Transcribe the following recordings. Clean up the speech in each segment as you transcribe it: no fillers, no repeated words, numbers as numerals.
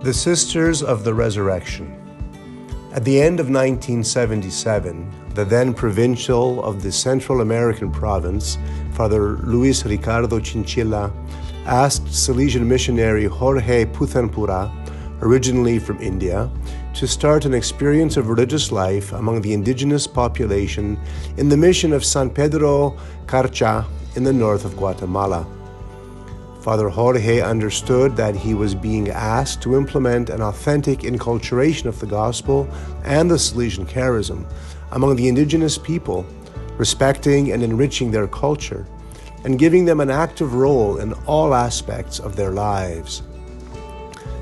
The Sisters of the Resurrection. At the end of 1977, the then provincial of the Central American province, Father Luis Ricardo Chinchilla, asked Salesian missionary Jorge Puthanpura, originally from India, to start an experience of religious life among the indigenous population in the mission of San Pedro Carcha in the north of Guatemala. Father Jorge understood that he was being asked to implement an authentic inculturation of the gospel and the Salesian charism among the indigenous people, respecting and enriching their culture, and giving them an active role in all aspects of their lives.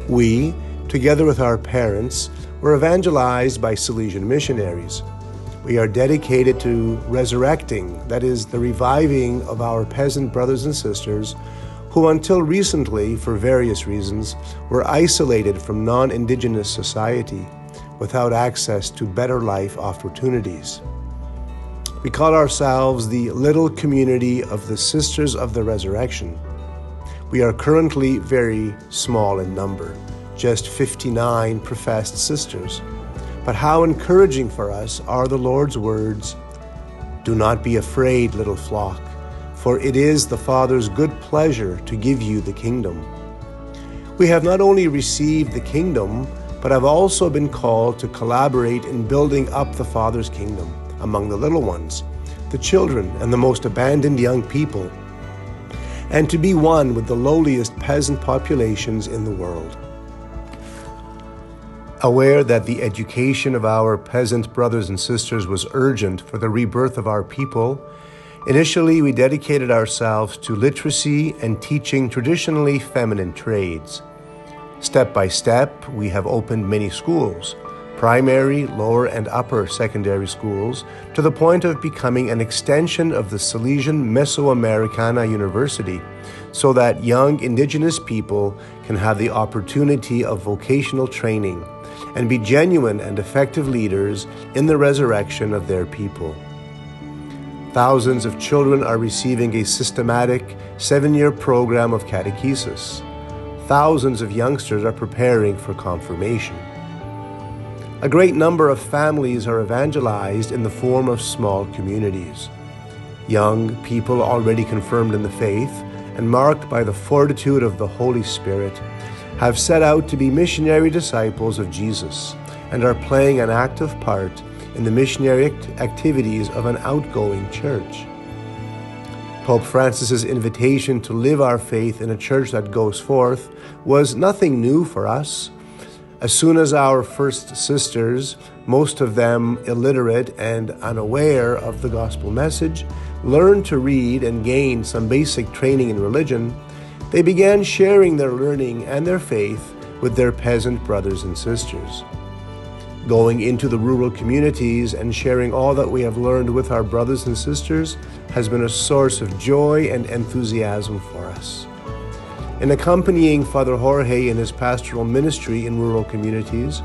We, together with our parents, were evangelized by Salesian missionaries. We are dedicated to resurrecting, that is, the reviving of our peasant brothers and sisters who until recently, for various reasons, were isolated from non-indigenous society without access to better life opportunities. We call ourselves the little community of the Sisters of the Resurrection. We are currently very small in number, just 59 professed sisters. But how encouraging for us are the Lord's words, "Do not be afraid, little flock, for it is the Father's good pleasure to give you the kingdom." We have not only received the kingdom, but have also been called to collaborate in building up the Father's kingdom among the little ones, the children, and the most abandoned young people, and to be one with the lowliest peasant populations in the world. Aware that the education of our peasant brothers and sisters was urgent for the rebirth of our people, initially we dedicated ourselves to literacy and teaching traditionally feminine trades. Step by step, we have opened many schools, primary, lower, and upper secondary schools, to the point of becoming an extension of the Salesian Mesoamericana University, so that young indigenous people can have the opportunity of vocational training and be genuine and effective leaders in the resurrection of their people. Thousands of children are receiving a systematic 7-year program of catechesis. Thousands of youngsters are preparing for confirmation. A great number of families are evangelized in the form of small communities. Young people already confirmed in the faith and marked by the fortitude of the Holy Spirit have set out to be missionary disciples of Jesus and are playing an active part in the missionary activities of an outgoing church. Pope Francis's invitation to live our faith in a church that goes forth was nothing new for us. As soon as our first sisters, most of them illiterate and unaware of the gospel message, learned to read and gained some basic training in religion, they began sharing their learning and their faith with their peasant brothers and sisters. Going into the rural communities and sharing all that we have learned with our brothers and sisters has been a source of joy and enthusiasm for us. In accompanying Father Jorge in his pastoral ministry in rural communities,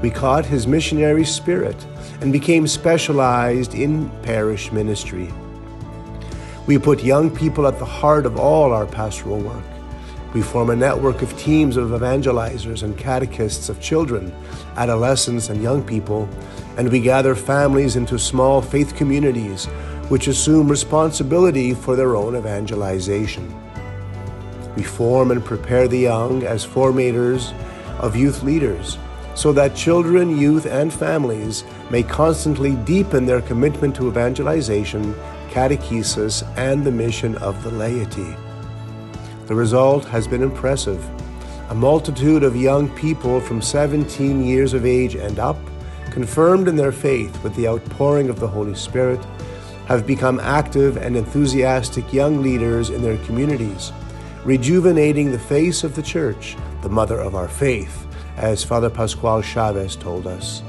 we caught his missionary spirit and became specialized in parish ministry. We put young people at the heart of all our pastoral work. We form a network of teams of evangelizers and catechists of children, adolescents, and young people, and we gather families into small faith communities which assume responsibility for their own evangelization. We form and prepare the young as formators of youth leaders, so that children, youth, and families may constantly deepen their commitment to evangelization, catechesis, and the mission of the laity. The result has been impressive. A multitude of young people from 17 years of age and up, confirmed in their faith with the outpouring of the Holy Spirit, have become active and enthusiastic young leaders in their communities, rejuvenating the face of the Church, the mother of our faith, as Father Pascual Chavez told us.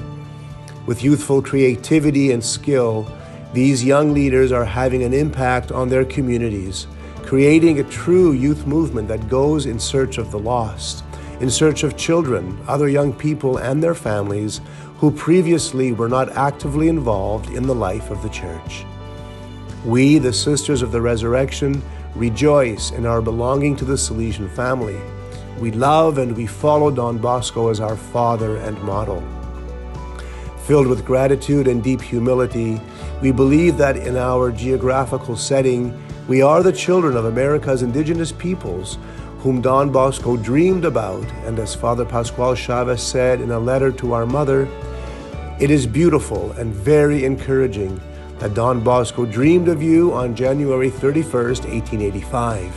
With youthful creativity and skill, these young leaders are having an impact on their communities, creating a true youth movement that goes in search of the lost, in search of children, other young people, and their families who previously were not actively involved in the life of the Church. We, the Sisters of the Resurrection, rejoice in our belonging to the Salesian family. We love and we follow Don Bosco as our father and model. Filled with gratitude and deep humility, we believe that in our geographical setting, we are the children of America's indigenous peoples whom Don Bosco dreamed about, and as Father Pascual Chavez said in a letter to our mother, it is beautiful and very encouraging that Don Bosco dreamed of you on January 31st, 1885.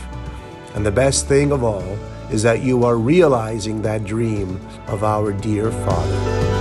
And the best thing of all is that you are realizing that dream of our dear Father.